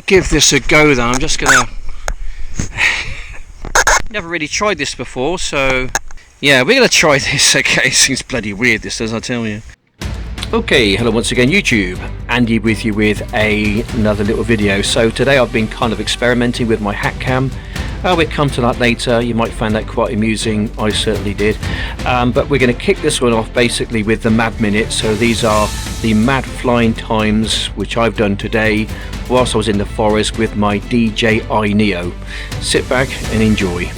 give this a go then. I'm just gonna never really tried this before, so yeah, we're gonna try this. Okay, it seems bloody weird, this does, I tell you. Okay, hello once again YouTube, Andy with you with another little video. So today I've been kind of experimenting with my hat cam. We'll come to that later. You might find that quite amusing. I certainly did. But we're going to kick this one off basically with the mad minutes. So these are the mad flying times which I've done today whilst I was in the forest with my DJI Neo. Sit back and enjoy.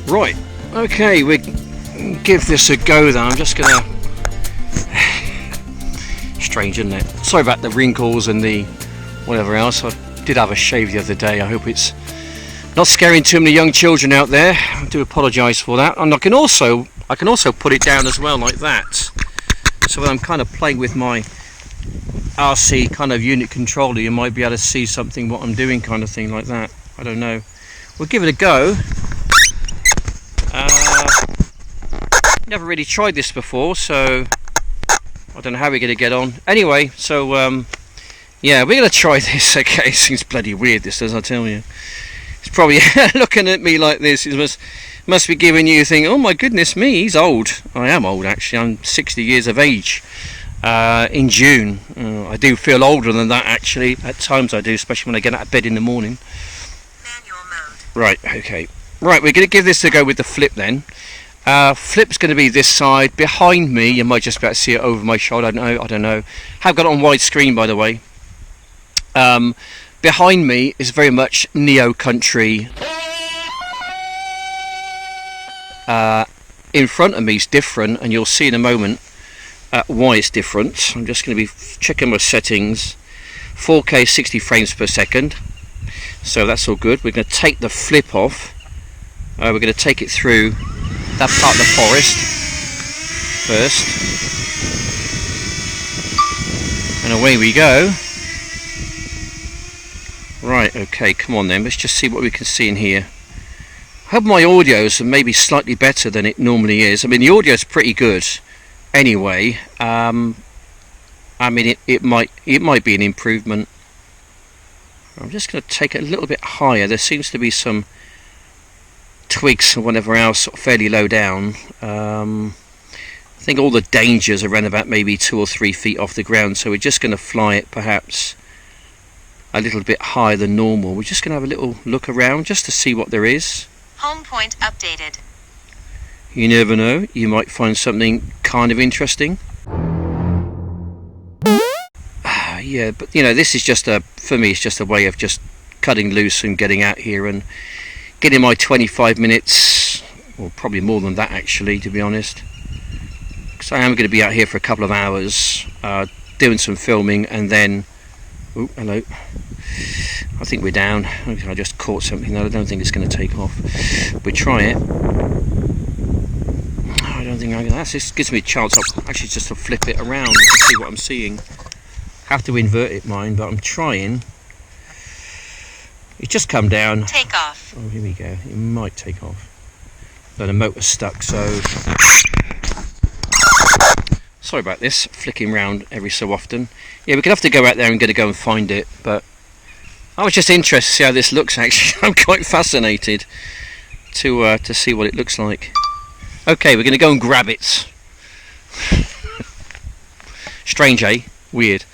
Right, okay, we give this a go then. I'm just gonna strange, isn't it? Sorry about the wrinkles and the whatever else. I did have a shave the other day. I hope it's not scaring too many young children out there. I do apologise for that. And I can also put it down as well like that. So when I'm kind of playing with my RC kind of unit controller, you might be able to see something what I'm doing, kind of thing like that. I don't know. We'll give it a go. Never really tried this before, so I don't know how we're going to get on. Anyway, so yeah, we're going to try this. Okay, it seems bloody weird, this does, I tell you. It's probably looking at me like this. It must be giving you a thing. Oh my goodness me, he's old. I am old actually. I'm 60 years of age in June. I do feel older than that actually. At times I do, especially when I get out of bed in the morning. Manual mode. Right. Okay. Right, we're going to give this a go with the flip then. Flip's going to be this side. Behind me, you might just be able to see it over my shoulder. I don't know. Have got it on widescreen, by the way. Behind me is very much Neo country. In front of me is different, and you'll see in a moment why it's different. I'm just going to be checking my settings. 4K 60 frames per second. So that's all good. We're going to take the flip off. We're going to take it through that part of the forest first, and away we go. Right, okay, come on then, let's just see what we can see in here. I hope my audio's maybe slightly better than it normally is. I mean, the audio's pretty good anyway. I mean, it might be an improvement. I'm just going to take it a little bit higher. There seems to be some twigs or whatever else fairly low down. I think all the dangers are around about maybe 2 or 3 feet off the ground, so we're just going to fly it perhaps a little bit higher than normal. We're just going to have a little look around just to see what there is. Home point updated. You never know, you might find something kind of interesting. Yeah, but you know, this is just for me it's just a way of just cutting loose and getting out here and getting my 25 minutes, or probably more than that actually, to be honest, because I am going to be out here for a couple of hours doing some filming, and then oh, hello, I think we're down. I just caught something that I don't think it's going to take off. We try it. I don't think that just gives me a chance actually just to flip it around and see what I'm seeing. Have to invert it, mind, but I'm trying. It's just come down. Take off. Oh, here we go. It might take off. But the motor's stuck, so sorry about this. Flicking round every so often. Yeah, we're gonna have to go out there and go and find it. But I was just interested to see how this looks. Actually, I'm quite fascinated to see what it looks like. Okay, we're going to go and grab it. Strange, eh? Weird.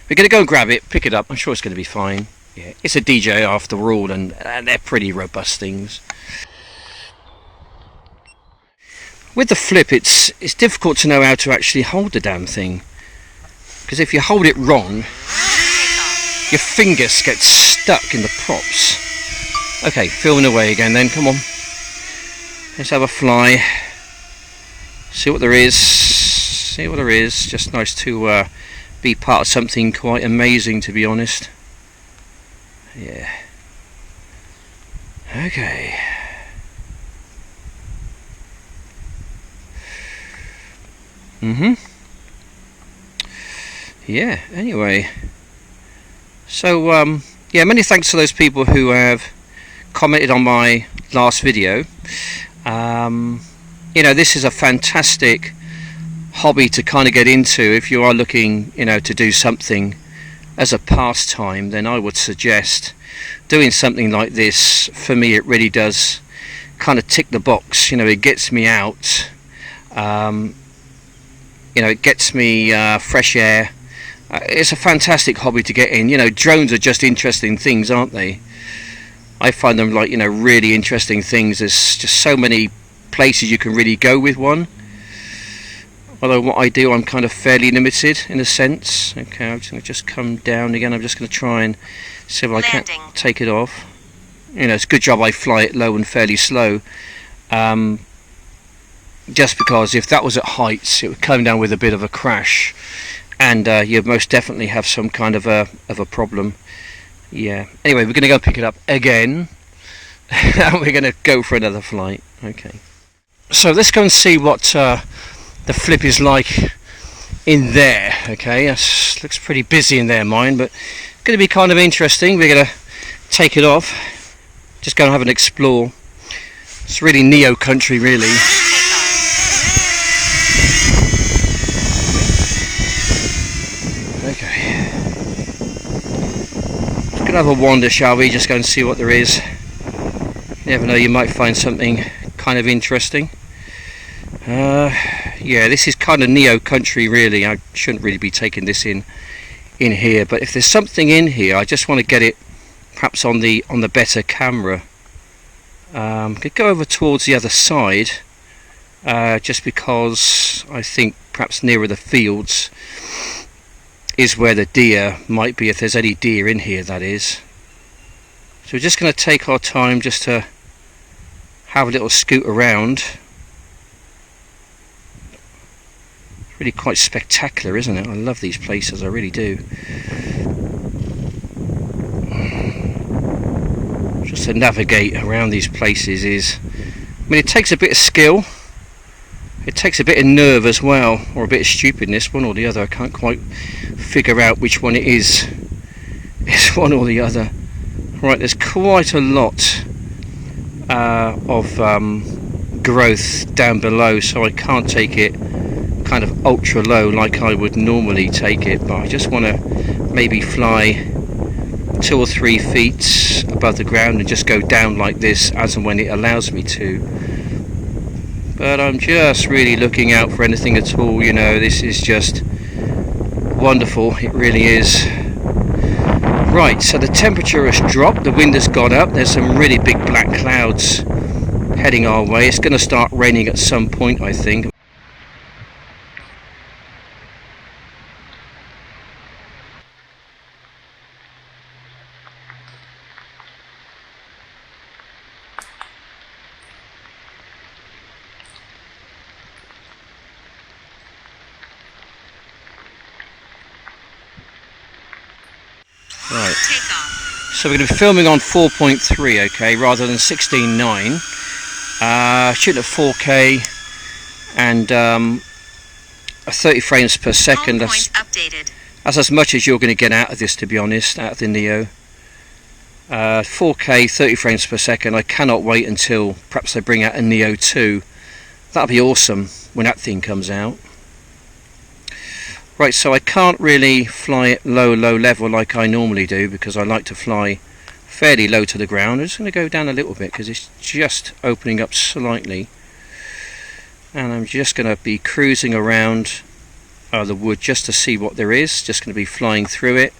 We're going to go and grab it, pick it up. I'm sure it's going to be fine. Yeah, it's a DJI after all, and they're pretty robust things. With the Flip, it's difficult to know how to actually hold the damn thing, because if you hold it wrong, your fingers get stuck in the props. Okay, filming away again then, come on. Let's have a fly. See what there is. See what there is. Just nice to be part of something quite amazing, to be honest. Yeah. Okay. Yeah, anyway. So, yeah, many thanks to those people who have commented on my last video. You know, this is a fantastic hobby to kind of get into if you are looking, you know, to do something as a pastime. Then I would suggest doing something like this. For me, it really does kind of tick the box. You know, it gets me out. You know, it gets me fresh air. It's a fantastic hobby to get in. You know, drones are just interesting things, aren't they? I find them, like, you know, really interesting things. There's just so many places you can really go with one. Although what I do, I'm kind of fairly limited in a sense. Okay, I'm just going to just come down again. I'm just going to try and see if I can take it off. You know, it's a good job I fly it low and fairly slow. Just because if that was at heights, it would come down with a bit of a crash, and you'd most definitely have some kind of a problem. Yeah. Anyway, we're going to go pick it up again, and we're going to go for another flight. Okay. So let's go and see what the Flip is like in there. Okay, that looks pretty busy in there, mine, but it's going to be kind of interesting. We're going to take it off, just go and have an explore. It's really Neo country, really. Okay, just gonna have a wander, shall we? Just go and see what there is. You never know, you might find something kind of interesting. Yeah, this is kind of Neo country, really. I shouldn't really be taking this in here, but if there's something in here, I just want to get it perhaps on the better camera. Could go over towards the other side, just because I think perhaps nearer the fields is where the deer might be, if there's any deer in here, that is. So we're just going to take our time just to have a little scoot around. It's really quite spectacular, isn't it? I love these places, I really do. Just to navigate around these places is, I mean, it takes a bit of skill. It takes a bit of nerve as well, or a bit of stupidness, one or the other. I can't quite figure out which one it is. It's one or the other. Right, there's quite a lot of growth down below, so I can't take it kind of ultra low like I would normally take it, but I just want to maybe fly 2 or 3 feet above the ground and just go down like this as and when it allows me to. But I'm just really looking out for anything at all. You know, this is just wonderful, it really is. Right, so the temperature has dropped, the wind has got up, there's some really big black clouds heading our way. It's going to start raining at some point, I think. Right, so we're going to be filming on 4.3, okay, rather than 16.9. Shooting at 4K and 30 frames per second. That's as much as you're going to get out of this, to be honest, out of the Neo. 4K, 30 frames per second. I cannot wait until perhaps they bring out a Neo 2. That'll be awesome when that thing comes out. Right, so I can't really fly at low level like I normally do, because I like to fly fairly low to the ground. I'm just going to go down a little bit because it's just opening up slightly. and I'm just going to be cruising around the wood just to see what there is. Just going to be flying through it.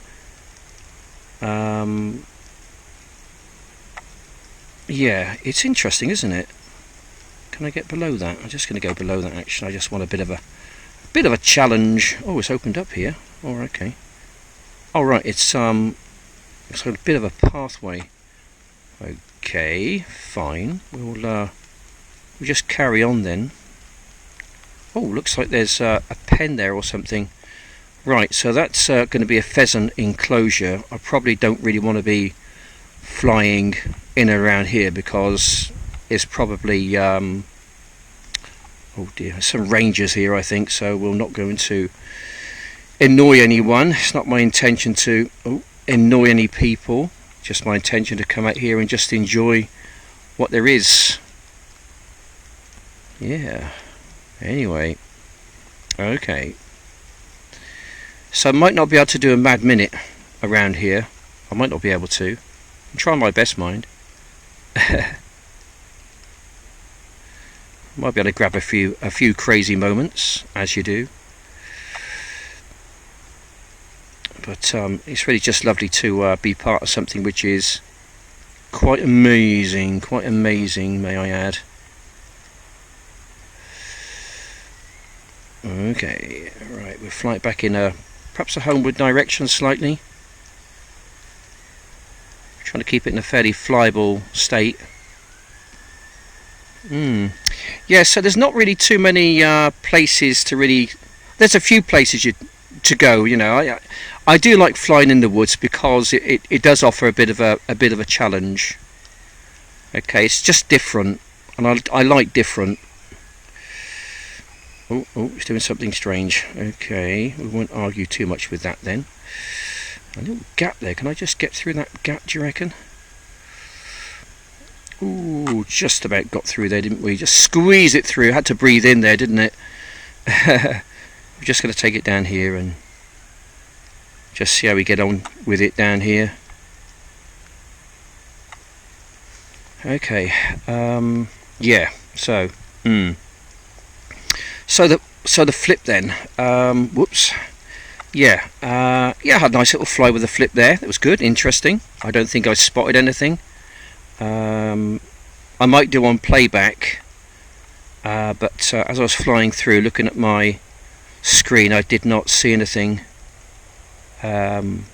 Yeah, it's interesting, isn't it? Can I get below that? I'm just going to go below that. Actually, I just want a bit of a challenge. Oh, it's opened up here. Oh, okay. All right, it's a bit of a pathway. Okay, fine. We'll just carry on then. Oh, looks like there's a pen there or something. Right, so that's going to be a pheasant enclosure. I probably don't really want to be flying in and around here because it's probably oh dear, some rangers here, I think, so we're not going to annoy anyone. It's not my intention to annoy any people, just my intention to come out here and just enjoy what there is. Yeah, anyway, okay, so I might not be able to do a mad minute around here. I might not be able to. I'm trying my best, mind. Might be able to grab a few crazy moments, as you do. But it's really just lovely to be part of something which is quite amazing, may I add. Okay, right, we'll fly back in perhaps a homeward direction slightly. Trying to keep it in a fairly flyable state. Yeah, so there's not really too many places to really. There's a few places to go. You know, I do like flying in the woods because it does offer a bit of a challenge. Okay, it's just different, and I like different. Oh, it's doing something strange. Okay, we won't argue too much with that then. A little gap there. Can I just get through that gap, do you reckon? Ooh, just about got through there, didn't we? Just squeeze it through. Had to breathe in there, didn't it? We're just going to take it down here and just see how we get on with it down here. Okay. Yeah. So. So the flip then. Whoops. Yeah. Yeah. I had a nice little fly with the flip there. That was good. Interesting. I don't think I spotted anything. I might do on playback, but as I was flying through, looking at my screen, I did not see anything. Doesn't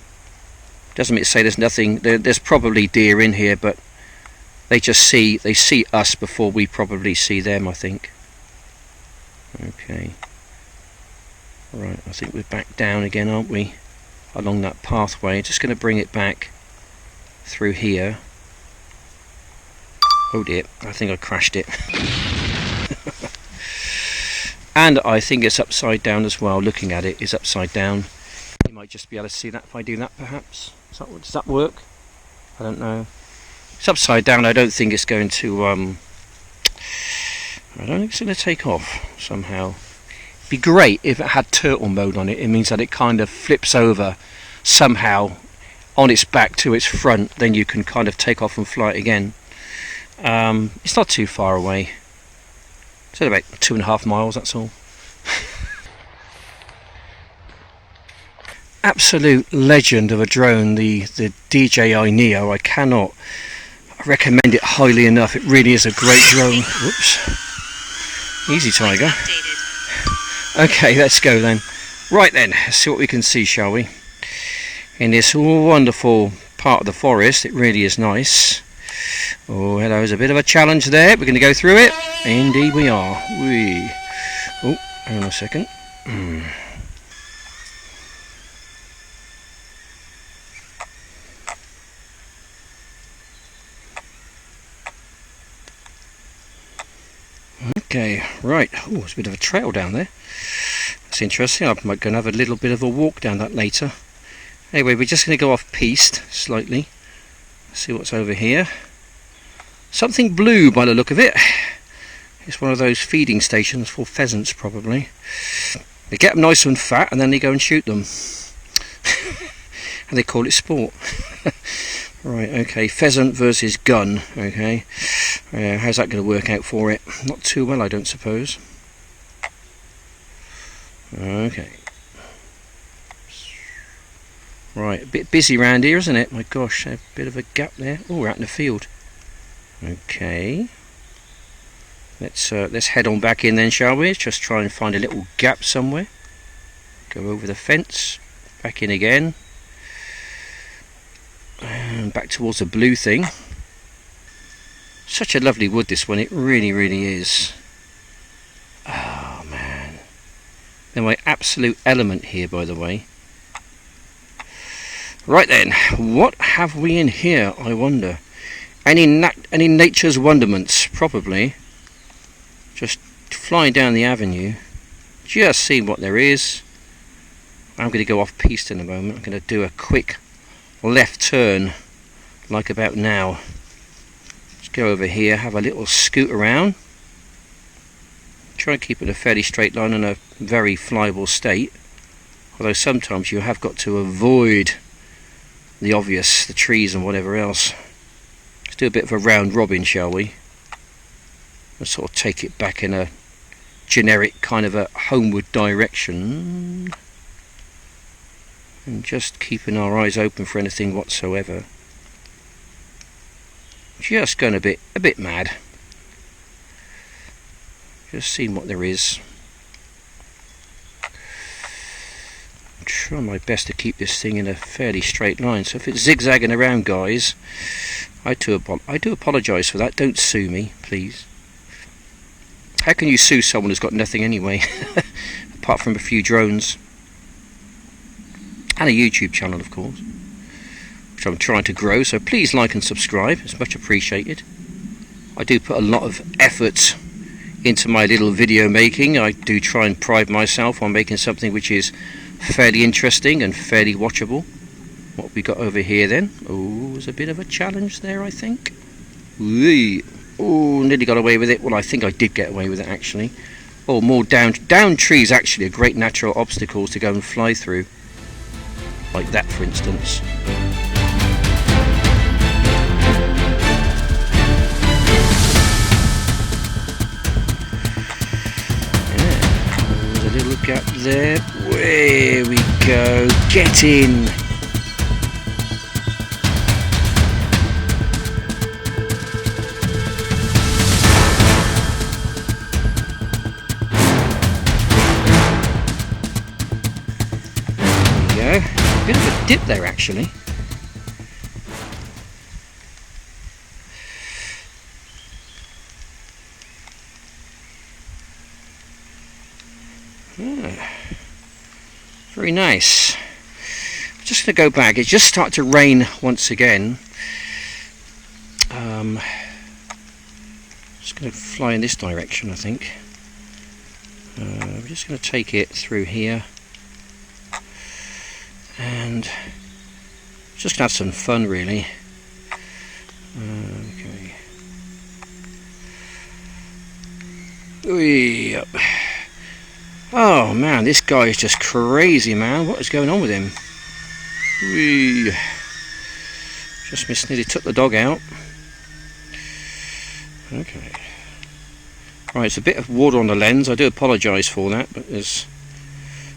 mean to say there's nothing. There's probably deer in here, but they see us before we probably see them, I think. Okay. Right, I think we're back down again, aren't we? Along that pathway. Just going to bring it back through here. Oh dear, I think I crashed it. And I think it's upside down as well. Looking at it is upside down. You might just be able to see that if I do that, perhaps. Does that work? I don't know. It's upside down. I don't think it's going to I don't think it's going to take off somehow. It'd be great if it had turtle mode on it. It means that it kind of flips over somehow on its back to its front. Then you can kind of take off and fly it again. It's not too far away. It's only about 2.5 miles, that's all. Absolute legend of a drone, the DJI Neo. I cannot recommend it highly enough. It really is a great drone. Whoops. Easy, Tiger. Okay, let's go then. Right then, let's see what we can see, shall we? In this wonderful part of the forest, it really is nice. Oh, hello, there's a bit of a challenge there. We're going to go through it. Indeed we are. Oh, hang on a second. Okay, right. Oh, there's a bit of a trail down there. That's interesting. I might go and have a little bit of a walk down that later. Anyway, we're just going to go off piste slightly. See what's over here. Something blue by the look of it. It's one of those feeding stations for pheasants, probably. They get them nice and fat and then they go and shoot them. And they call it sport. Right, okay, pheasant versus gun. Okay, how's that going to work out for it? Not too well, I don't suppose. Okay. Right, a bit busy round here, isn't it? My gosh, a bit of a gap there. Oh, we're out in the field. Okay. Let's head on back in then, shall we? Just try and find a little gap somewhere. Go over the fence, back in again, and back towards the blue thing. Such a lovely wood, this one. It really, really is. Oh man. They're my absolute element here, by the way. Right then, what have we in here, I wonder? Any nature's wonderments? Probably. Just flying down the avenue, just seeing what there is. I'm going to go off piste in a moment. I'm going to do a quick left turn, like about now. Let's go over here, have a little scoot around. Try and keep it a fairly straight line in a very flyable state. Although sometimes you have got to avoid the obvious, the trees and whatever else. Let's do a bit of a round robin, shall we? Let's sort of take it back in a generic kind of a homeward direction. And just keeping our eyes open for anything whatsoever. Just going a bit mad. Just seeing what there is. Try my best to keep this thing in a fairly straight line. So if it's zigzagging around, guys, I do apologise for that. Don't sue me, please. How can you sue someone who's got nothing anyway, apart from a few drones and a YouTube channel, of course, which I'm trying to grow. So please like and subscribe. It's much appreciated. I do put a lot of effort into my little video making. I do try and pride myself on making something which is fairly interesting and fairly watchable. What we got over here then? Oh, there's a bit of a challenge there, I think. Oh, nearly got away with it. Well, I think I did get away with it, actually. Oh, more down trees, actually, are great natural obstacles to go and fly through. Like that, for instance. There's a little gap there. There we go. Get in. There we go. Bit of a dip there, actually. Very nice. I'm just going to go back. It's just started to rain once again. Just going to fly in this direction, I think. I'm just going to take it through here. And just going to have some fun, really. Okay. Yep. Oh man, this guy is just crazy, man. What is going on with him? Whee. Just missed, nearly took the dog out. Okay. Right, it's a bit of water on the lens. I do apologise for that, but there's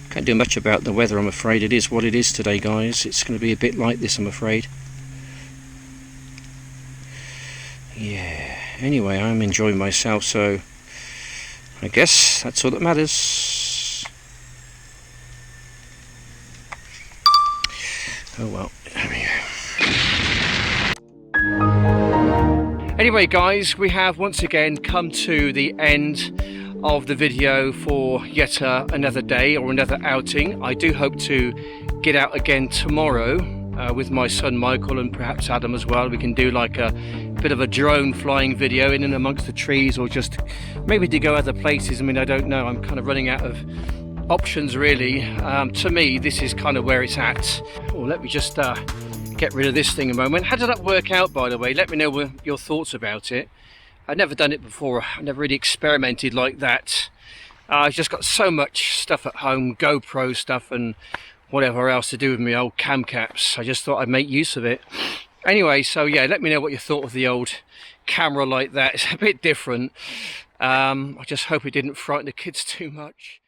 can't do much about the weather, I'm afraid. It is what it is today, guys. It's going to be a bit like this, I'm afraid. Yeah. Anyway, I'm enjoying myself, so I guess that's all that matters. Oh well, there we go. Anyway, guys, we have once again come to the end of the video for yet another day or another outing. I do hope to get out again tomorrow with my son Michael and perhaps Adam as well. We can do like a bit of a drone flying video in and amongst the trees, or just maybe to go other places. I mean, I don't know. I'm kind of running out of options, really. To me, this is kind of where it's at. Oh, let me just get rid of this thing a moment. How did that work out, by the way? Let me know your thoughts about it. I've never done it before. I never really experimented like that. I've just got so much stuff at home, GoPro stuff and whatever else to do with my old cam caps. I just thought I'd make use of it. Anyway, so yeah, let me know what you thought of the old camera like that. It's a bit different. I just hope it didn't frighten the kids too much.